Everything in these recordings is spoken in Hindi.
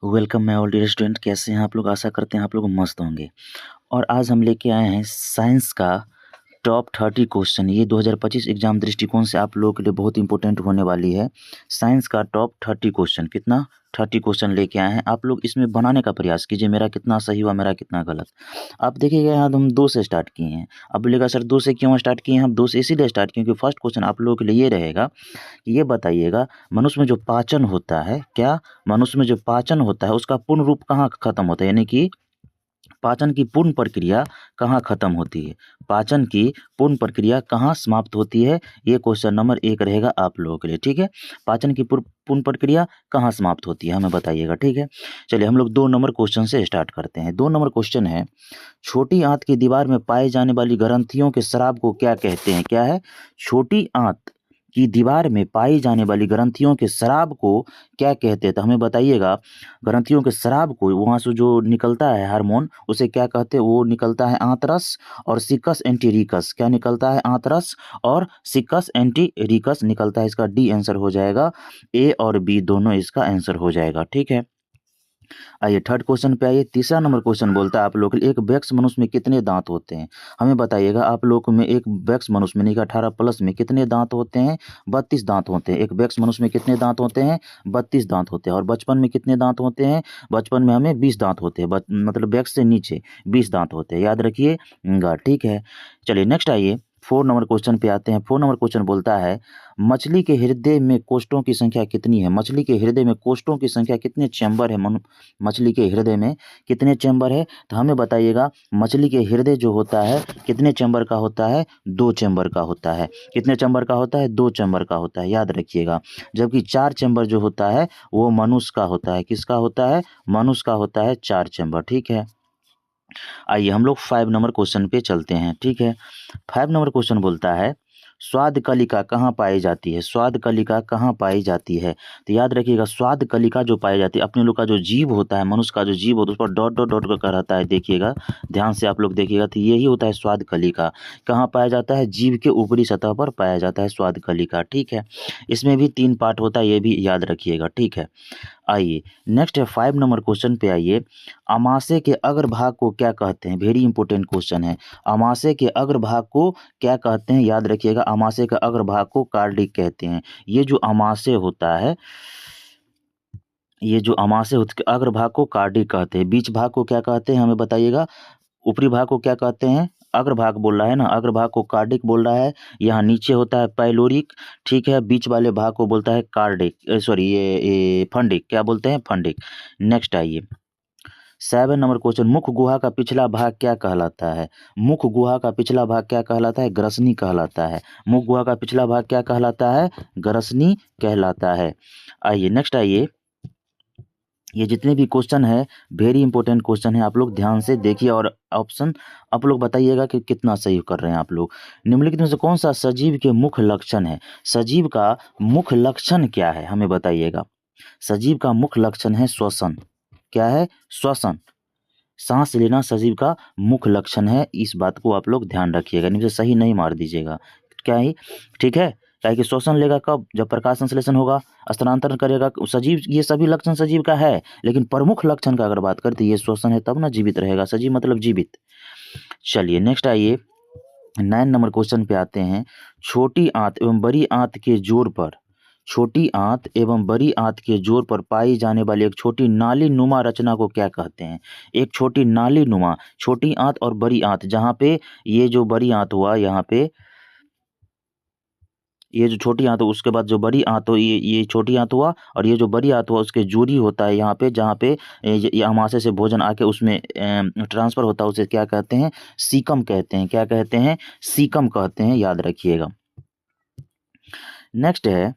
Welcome my all dear student. कैसे हैं आप लोग? आशा करते हैं आप लोग मस्त होंगे। और आज हम लेके आए हैं साइंस का टॉप 30 क्वेश्चन। ये 2025 एग्जाम दृष्टिकोण से आप लोगों के लिए बहुत इंपॉर्टेंट होने वाली है। साइंस का टॉप 30 क्वेश्चन, कितना 30 क्वेश्चन लेके आए हैं। आप लोग इसमें बनाने का प्रयास कीजिए, मेरा कितना सही हुआ, मेरा कितना गलत। आप देखिएगा यहाँ हम 2 से स्टार्ट किए हैं। अब बोलेगा सर 2 से क्यों स्टार्ट किए हैं? हम 2 से इसीलिए स्टार्ट किए क्योंकि फर्स्ट क्वेश्चन आप लोगों के लिए ये रहेगा कि ये बताइएगा मनुष्य में जो पाचन होता है, क्या मनुष्य में जो पाचन होता है उसका पूर्ण रूप कहाँ खत्म होता है, यानी कि पाचन की पूर्ण प्रक्रिया कहाँ खत्म होती है, पाचन की पूर्ण प्रक्रिया कहाँ समाप्त होती है। ये क्वेश्चन नंबर 1 रहेगा आप लोगों के लिए। ठीक है, पाचन की पूर्ण प्रक्रिया कहाँ समाप्त होती है हमें बताइएगा। ठीक है, चलिए हम लोग 2 नंबर क्वेश्चन से स्टार्ट करते हैं। 2 नंबर क्वेश्चन है, छोटी आंत की दीवार में पाए जाने वाली ग्रंथियों के स्राव को क्या कहते हैं? क्या है? छोटी आंत की दीवार में पाई जाने वाली ग्रंथियों के स्राव को क्या कहते हैं? तो हमें बताइएगा। ग्रंथियों के स्राव को, वहाँ से जो निकलता है हार्मोन, उसे क्या कहते हैं? वो निकलता है आंतरस और सिकस एंटीरिकस। क्या निकलता है? आंतरस और सिकस एंटीरिकस निकलता है। इसका डी आंसर हो जाएगा। ए और बी दोनों इसका आंसर हो जाएगा। ठीक है, आइए थर्ड क्वेश्चन पे आइए। तीसरा नंबर क्वेश्चन बोलता है आप लोग के लिए, एक वयस्क मनुष्य में कितने दांत होते हैं? हमें बताइएगा। आप लोग में एक वयस्क मनुष्य में, नहीं 18 प्लस में कितने दांत होते हैं? 32 दांत होते हैं। एक वयस्क मनुष्य में कितने दांत होते हैं? 32 दांत होते हैं। और बचपन में कितने दांत होते हैं? बचपन में हमें 20 दांत होते हैं। मतलब वयस्क से नीचे 20 दांत होते हैं, याद रखिएगा। ठीक है, चलिए नेक्स्ट आइए। 4 नंबर क्वेश्चन पे आते हैं। 4 नंबर क्वेश्चन बोलता है, मछली के हृदय में कोष्ठों की संख्या कितनी है? मछली के हृदय में कोष्ठों की संख्या, कितने चैम्बर है मछली के हृदय में कितने चैम्बर है? तो हमें बताइएगा। मछली के हृदय जो होता है कितने चैम्बर का होता है? 2 चैम्बर का होता है। कितने चैम्बर का होता है? 2 चैम्बर का होता है, याद रखिएगा। जबकि 4 चैम्बर जो होता है वो मनुष्य का होता है। किसका होता है? मनुष्य का होता है 4 चैम्बर। ठीक है, आइए हम लोग 5 नंबर क्वेश्चन पे चलते हैं। ठीक है, 5 नंबर क्वेश्चन बोलता है, स्वाद कलिका कहाँ पाई जाती है? स्वाद कलिका कहाँ पाई जाती है? तो याद रखिएगा, स्वाद कलिका जो पाई जाती है, अपने लोग का जो जीभ होता है, मनुष्य का जो जीभ होता है, उस पर डॉट डॉट डॉट का रहता है। देखिएगा, ध्यान से आप लोग देखिएगा, तो यही होता है स्वाद कलिका। कहाँ पाया जाता है? जीभ के ऊपरी सतह पर पाया जाता है स्वाद कलिका। ठीक है, इसमें भी 3 पार्ट होता है, ये भी याद रखिएगा। ठीक है, आइए नेक्स्ट है 5 नंबर क्वेश्चन पे आइए। अमाशय के अग्रभाग को क्या कहते हैं? वेरी इंपॉर्टेंट क्वेश्चन है। अमाशय के अग्रभाग को क्या कहते हैं? याद रखिएगा, अमाशय के अग्रभाग को कार्डिक कहते हैं। ये जो अमाशय होता है, ये जो अमाशय अग्रभाग को कार्डिक कहते हैं। बीच भाग को क्या कहते हैं हमें बताइएगा? ऊपरी भाग को क्या कहते हैं? अग्रभाग बोल रहा है ना, अग्रभाग को कार्डिक बोल रहा है। यहाँ नीचे होता है पाइलोरिक। ठीक है, बीच वाले भाग को बोलता है कार्डिक, सॉरी ये फंडिक। क्या बोलते हैं? फंडिक। नेक्स्ट आइए 7 नंबर क्वेश्चन, मुख गुहा का पिछला भाग क्या कहलाता है? मुख गुहा का पिछला भाग क्या कहलाता है? ग्रसनी कहलाता है। मुख गुहा का पिछला भाग क्या कहलाता है? ग्रसनी कहलाता है। आइए नेक्स्ट आइए, ये जितने भी क्वेश्चन है वेरी इंपॉर्टेंट क्वेश्चन है, आप लोग ध्यान से देखिए और ऑप्शन आप लोग बताइएगा कि कितना सही कर रहे हैं आप लोग। निम्नलिखित में से कौन सा सजीव के मुख्य लक्षण है? सजीव का मुख्य लक्षण क्या है हमें बताइएगा। सजीव का मुख्य लक्षण है श्वसन। क्या है? श्वसन, सांस लेना सजीव का मुख्य लक्षण है। इस बात को आप लोग ध्यान रखिएगा, नहीं तो सही नहीं मार दीजिएगा। क्या ही? ठीक है, क्या है कि श्वसन लेगा कब? जब प्रकाश संश्लेषण होगा, स्थानांतरण करेगा सजीव। ये सभी लक्षण सजीव का है, लेकिन प्रमुख लक्षण का अगर बात करते ये श्वसन है, तब ना जीवित रहेगा। सजीव मतलब जीवित। चलिए नेक्स्ट आइए 9 नंबर क्वेश्चन पे आते हैं। छोटी आंत एवं बड़ी आंत के जोड़ पर, छोटी आंत एवं बड़ी आंत के जोड़ पर पाई जाने वाली एक छोटी नाली नुमा रचना को क्या कहते हैं? एक छोटी नाली नुमा, छोटी आंत और बड़ी आंत, जहाँ पे ये जो बड़ी आंत हुआ, यहाँ पे ये जो छोटी आंत हो, उसके बाद जो बड़ी आंत हो, ये छोटी आंत हुआ, और ये जो बड़ी आंत हुआ उसके जोड़ी होता है यहाँ पे, जहाँ पे ये अमाशय से भोजन आके उसमें ट्रांसफर होता है, उसे क्या कहते हैं? सीकम कहते हैं। क्या कहते हैं? सीकम कहते हैं, याद रखिएगा। नेक्स्ट है,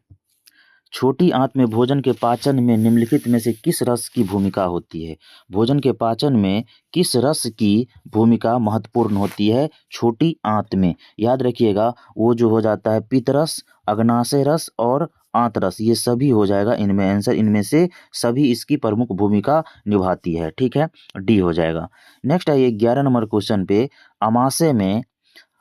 छोटी आंत में भोजन के पाचन में निम्नलिखित में से किस रस की भूमिका होती है? भोजन के पाचन में किस रस की भूमिका महत्वपूर्ण होती है छोटी आंत में? याद रखिएगा, वो जो हो जाता है पित्तरस, अग्नाशय रस और आंत रस, ये सभी हो जाएगा इनमें आंसर। इनमें से सभी इसकी प्रमुख भूमिका निभाती है। ठीक है, डी हो जाएगा। नेक्स्ट आइए 11 नंबर क्वेश्चन पे। अमाशय में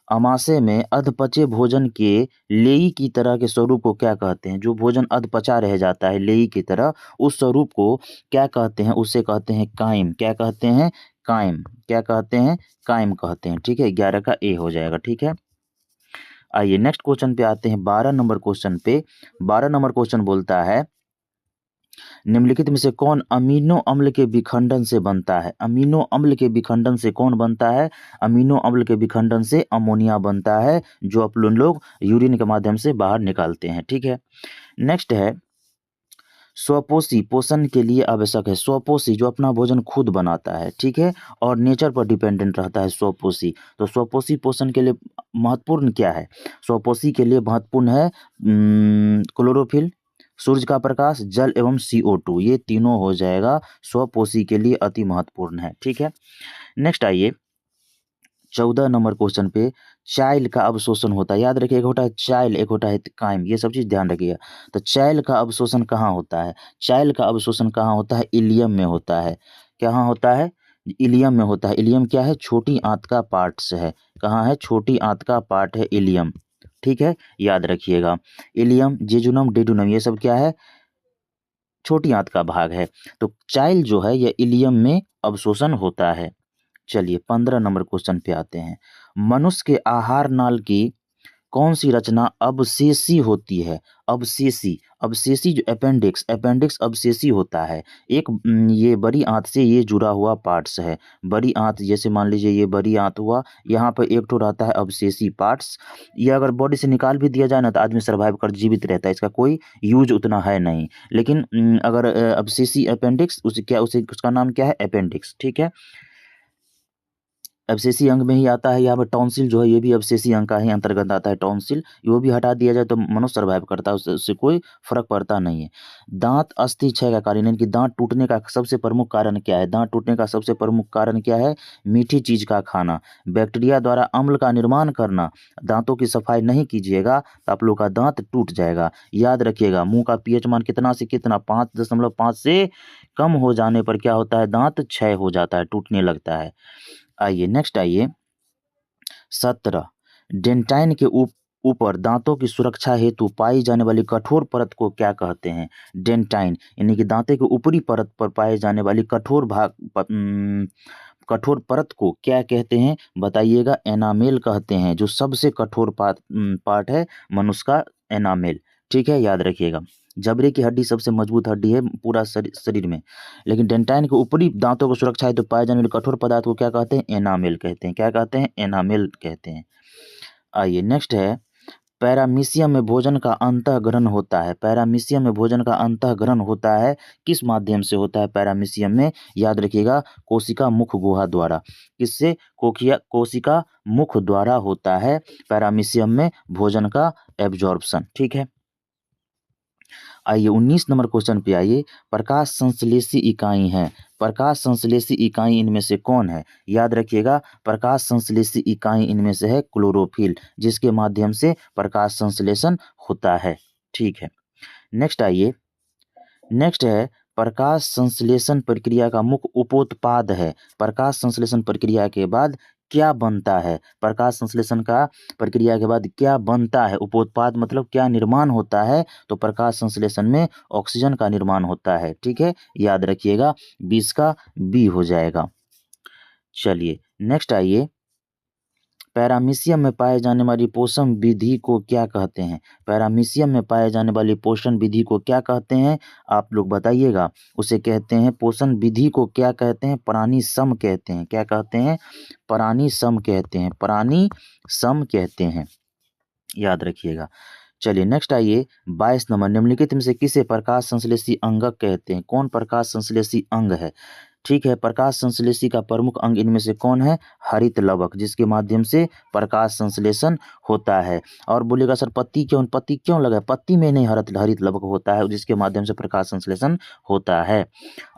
अमाशय में अधपचे भोजन के लेई की तरह के स्वरूप को क्या कहते हैं? जो भोजन अधपचा रह जाता है लेई की तरह, उस स्वरूप को क्या कहते हैं? उसे कहते हैं काइम। क्या कहते हैं? काइम। क्या कहते हैं? काइम कहते हैं। ठीक है, 11 का ए हो जाएगा। ठीक है, आइए नेक्स्ट क्वेश्चन पे आते हैं, 12 नंबर क्वेश्चन पे। 12 नंबर क्वेश्चन बोलता है, निम्नलिखित में से कौन अमीनो अम्ल के विखंडन से बनता है? अमीनो अम्ल के विखंडन से कौन बनता है? अमीनो अम्ल के विखंडन से अमोनिया बनता है, जो अपन लोग यूरिन के माध्यम से बाहर निकालते हैं। ठीक है, नेक्स्ट है, स्वपोषी पोषण के लिए आवश्यक है। स्वपोषी जो अपना भोजन खुद बनाता है, ठीक है, और नेचर पर डिपेंडेंट रहता है स्वपोषी। तो स्वपोषी पोषण के लिए महत्वपूर्ण क्या है? स्वपोषी के लिए महत्वपूर्ण है क्लोरोफिल, सूर्य का प्रकाश, जल एवं CO2। ये तीनों हो जाएगा स्वपोषी के लिए अति महत्वपूर्ण है। ठीक है, नेक्स्ट आइए 14 नंबर क्वेश्चन पे, चाइल का अवशोषण होता है। याद रखिए, एक होता है चाइल, एक होता है काइम, ये सब चीज़ ध्यान रखिएगा। तो चाइल का अवशोषण कहाँ होता है? चाइल का अवशोषण कहाँ होता है? इलियम में होता है। कहाँ होता है? इलियम में होता है। इलियम क्या है? छोटी आंत का पार्ट्स है। कहाँ है? छोटी आंत का पार्ट है इलियम। ठीक है, याद रखिएगा। इलियम, जेजुनम, डेडुनम, ये सब क्या है? छोटी आंत का भाग है। तो चाइल जो है यह इलियम में अवशोषण होता है। चलिए 15 नंबर क्वेश्चन पे आते हैं। मनुष्य के आहार नाल की कौन सी रचना अवशेषी होती है? अवशेषी, अवशेषी जो अपेंडिक्स, अपेंडिक्स अवशेषी होता है। एक ये बड़ी आंत से ये जुड़ा हुआ पार्ट्स है। बड़ी आंत, जैसे मान लीजिए ये बड़ी आंत हुआ, यहाँ पर एक ठो रहता है अवशेषी पार्ट्स। ये अगर बॉडी से निकाल भी दिया जाए ना तो आदमी सर्वाइव कर जीवित रहता है, इसका कोई यूज उतना है नहीं। लेकिन अगर अवशेषी अपेंडिक्स, उसे क्या, उसे उसका नाम क्या है? अपेंडिक्स। ठीक है, अवशेषी अंग में ही आता है। यहाँ पर टॉन्सिल जो है ये भी अवशेषी अंग का ही अंतर्गत आता है। टॉन्सिल वो भी हटा दिया जाए तो मनुष्य सर्वाइव करता है, उससे कोई फर्क पड़ता नहीं है। दांत अस्थि क्षय का कारण, यानी कि दांत टूटने का सबसे प्रमुख कारण क्या है? दांत टूटने का सबसे प्रमुख कारण क्या है? मीठी चीज का खाना, बैक्टीरिया द्वारा अम्ल का निर्माण करना। दांतों की सफाई नहीं कीजिएगा तो आप लोग का दांत टूट जाएगा। याद रखिएगा, मुंह का पीएच मान कितना से कितना? 5.5 से कम हो जाने पर क्या होता है? दांत क्षय हो जाता है, टूटने लगता है। आइए नेक्स्ट आइए 17, डेंटाइन के ऊपर दांतों की सुरक्षा हेतु पाई जाने वाली कठोर परत को क्या कहते हैं? डेंटाइन, यानी कि दांते के ऊपरी परत पर पाए जाने वाली कठोर परत को क्या कहते हैं? बताइएगा। एनामेल कहते हैं। जो सबसे कठोर पार्ट है मनुष्य का, एनामेल। ठीक है, याद रखिएगा। जबड़े की हड्डी सबसे मजबूत हड्डी है पूरा शरीर में, लेकिन डेंटाइन के ऊपरी दांतों को सुरक्षा हेतु पाए जाने वाले कठोर पदार्थ को क्या कहते हैं? एनामेल कहते हैं। क्या कहते हैं? एनामेल कहते हैं। आइए नेक्स्ट है, पैरामीशियम में भोजन का अंतःग्रहण होता है। पैरामीशियम में भोजन का अंतःग्रहण होता है, किस माध्यम से होता है? पैरामीशियम में, याद रखिएगा, कोशिका मुख गुहा द्वारा। किससे? कोशिका मुख द्वारा होता है पैरामीशियम में भोजन का एब्जॉर्प्शन। ठीक है, आइए 19 नंबर क्वेश्चन पे आइए। प्रकाश संश्लेषी इकाई है। प्रकाश संश्लेषी इकाई इनमें से कौन है? याद रखिएगा, प्रकाश संश्लेषी इकाई इनमें से है क्लोरोफिल, जिसके माध्यम से प्रकाश संश्लेषण होता है। ठीक है, नेक्स्ट आइए, नेक्स्ट है, प्रकाश संश्लेषण प्रक्रिया का मुख्य उपोत्पाद है। प्रकाश संश्लेषण प्रक्रिया के बाद क्या बनता है? प्रकाश संश्लेषण का प्रक्रिया के बाद क्या बनता है? उपोत्पाद मतलब क्या निर्माण होता है? तो प्रकाश संश्लेषण में ऑक्सीजन का निर्माण होता है। ठीक है, याद रखिएगा, 20 का बी हो जाएगा। चलिए नेक्स्ट आइए, पैरामीशियम में पाए जाने वाली पोषण विधि को क्या कहते हैं? पैरामीशियम में पाए जाने वाली पोषण विधि को क्या कहते हैं? आप लोग बताइएगा। उसे कहते हैं, पोषण विधि को क्या कहते हैं? प्राणिसम कहते हैं। क्या कहते हैं? प्राणिसम कहते हैं। प्राणिसम कहते हैं, याद रखिएगा। चलिए नेक्स्ट आइए 22 नंबर, निम्नलिखित में से किसे प्रकाश संश्लेषी अंगक कहते हैं? कौन प्रकाश संश्लेषी अंग है? ठीक है, प्रकाश संश्लेषी का प्रमुख अंग इनमें से कौन है? हरित लवक, जिसके माध्यम से प्रकाश संश्लेषण होता है। और बोलेगा सर पत्ती क्यों लगा? पत्ती में नहीं, हरित लवक होता है, जिसके माध्यम से प्रकाश संश्लेषण होता है।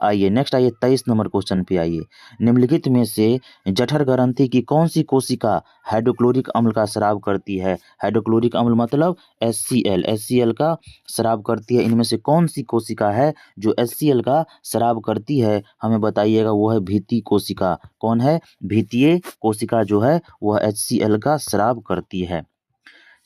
आइए नेक्स्ट आइए 23 नंबर क्वेश्चन पे आइए। निम्नलिखित में से जठर ग्रंथि की कौन सी कोशिका हाइड्रोक्लोरिक अम्ल का स्राव करती है? हाइड्रोक्लोरिक अम्ल मतलब HCl का स्राव करती है। इनमें से कौन सी कोशिका है जो HCl का स्राव करती है? हमें बता बताइएगा वो है भित्ति कोशिका। कौन है? भित्तीय कोशिका जो है वह HCl का स्राव करती है।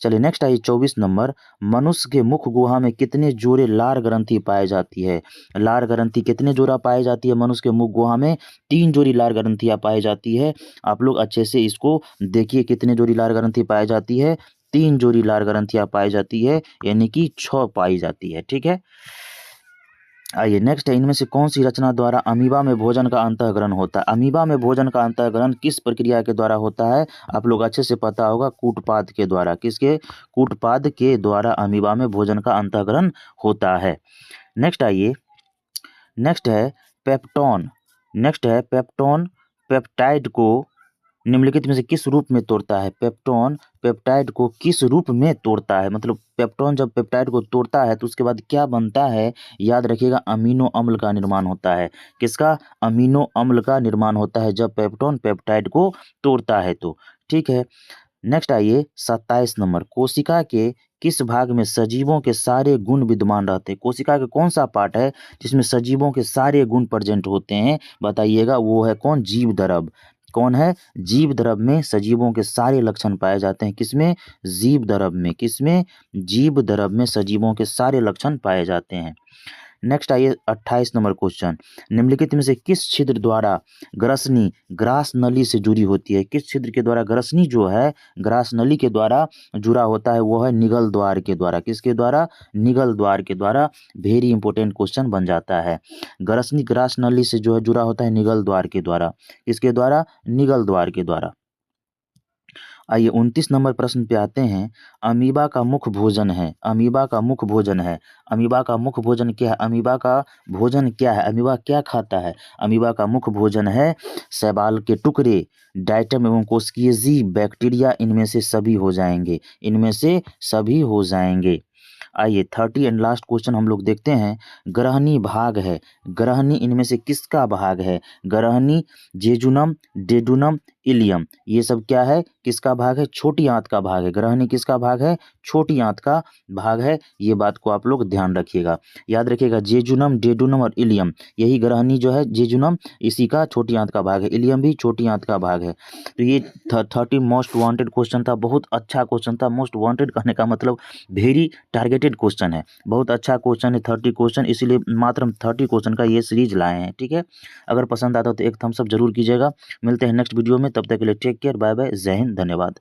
चलिए नेक्स्ट आइए 24 नंबर। मनुष्य के मुख गुहा में कितने जोड़े लार ग्रंथि पाई जाती है? लार ग्रंथि कितने जोड़ा पाई जाती है मनुष्य के मुख गुहा में? 3 जोड़ी लार ग्रंथियां पाई जाती है। आप लोग अच्छे से इसको देखिए कितने जोड़ी लार ग्रंथि पाई जाती है? 3 जोड़ी लार ग्रंथियां पाई जाती है, यानी कि 6 पाई जाती है। ठीक है, आइए नेक्स्ट है, इनमें से कौन सी रचना द्वारा अमीबा में भोजन का अंतःग्रहण होता है? अमीबा में भोजन का अंतःग्रहण किस प्रक्रिया के द्वारा होता है? आप लोग अच्छे से पता होगा, कूटपाद के द्वारा। किसके? कूटपाद के द्वारा अमीबा में भोजन का अंतःग्रहण होता है। नेक्स्ट आइए, नेक्स्ट है पेप्टोन। नेक्स्ट है पेप्टोन पेप्टाइड को निम्नलिखित में से किस रूप में तोड़ता है? पेप्टोन पेप्टाइड को किस रूप में तोड़ता है? मतलब पेप्टोन जब पेप्टाइड को तोड़ता है तो उसके बाद क्या बनता है? याद रखिएगा, अमीनो अम्ल का निर्माण होता है। किसका? अमीनो अम्ल का निर्माण होता है जब पेप्टोन पेप्टाइड को तोड़ता है तो। ठीक है, नेक्स्ट आइए 27 नंबर। कोशिका के किस भाग में सजीवों के सारे गुण विद्यमान रहते हैं? कोशिका का कौन सा पार्ट है जिसमें सजीवों के सारे गुण प्रेजेंट होते हैं? बताइएगा, वो है कौन? जीव द्रव। कौन है? जीव द्रव में सजीवों के सारे लक्षण पाए जाते हैं। किसमें? जीव द्रव में। किसमें? जीव द्रव में सजीवों के सारे लक्षण पाए जाते हैं। नेक्स्ट आइए 28 नंबर क्वेश्चन। निम्नलिखित में से किस छिद्र द्वारा ग्रसनी ग्रास नली से जुड़ी होती है? किस छिद्र के द्वारा ग्रसनी जो है ग्रास नली के द्वारा जुड़ा होता है? वो है निगल द्वार के द्वारा। किसके द्वारा? निगल द्वार के द्वारा। वेरी इंपॉर्टेंट क्वेश्चन बन जाता है। ग्रसनी ग्रास नली से जो है जुड़ा होता है निगल द्वार के द्वारा। किसके द्वारा? निगल द्वार के द्वारा। आइए 29 नंबर प्रश्न पे आते हैं। अमीबा का मुख्य भोजन है। अमीबा का मुख्य भोजन है। अमीबा का मुख्य भोजन क्या है? अमीबा का भोजन क्या है? अमीबा क्या खाता है? अमीबा का मुख्य भोजन है शैवाल के टुकड़े, डाइटम एवं कोशिकीय जीव, बैक्टीरिया। इनमें से सभी हो जाएंगे। इनमें से सभी हो जाएंगे। आइए 30 एंड लास्ट क्वेश्चन हम लोग देखते हैं। ग्रहणी भाग है। ग्रहणी इनमें से किसका भाग है? ग्रहणी जेजुनम, डेडुनम, इलियम, ये सब क्या है? किसका भाग है? छोटी आंत का भाग है। ग्रहणी किसका भाग है? छोटी आंत का भाग है। ये बात को आप लोग ध्यान रखिएगा, याद रखिएगा। जेजुनम, डेडुनम और इलियम, यही ग्रहणी जो है जेजुनम, इसी का छोटी आंत का भाग है। इलियम भी छोटी आंत का भाग है। तो ये 30 मोस्ट वांटेड क्वेश्चन था। बहुत अच्छा क्वेश्चन था। मोस्ट वांटेड कहने का मतलब वेरी टारगेटेड क्वेश्चन है। बहुत अच्छा क्वेश्चन है 30 क्वेश्चन, इसीलिए मात्र हम 30 क्वेश्चन का ये सीरीज लाए हैं। ठीक है, अगर पसंद आता हो तो एक थम्स अप जरूर कीजिएगा। मिलते हैं नेक्स्ट वीडियो में, तब तक के लिए टेक केयर, बाय बाय, जय हिंद, धन्यवाद।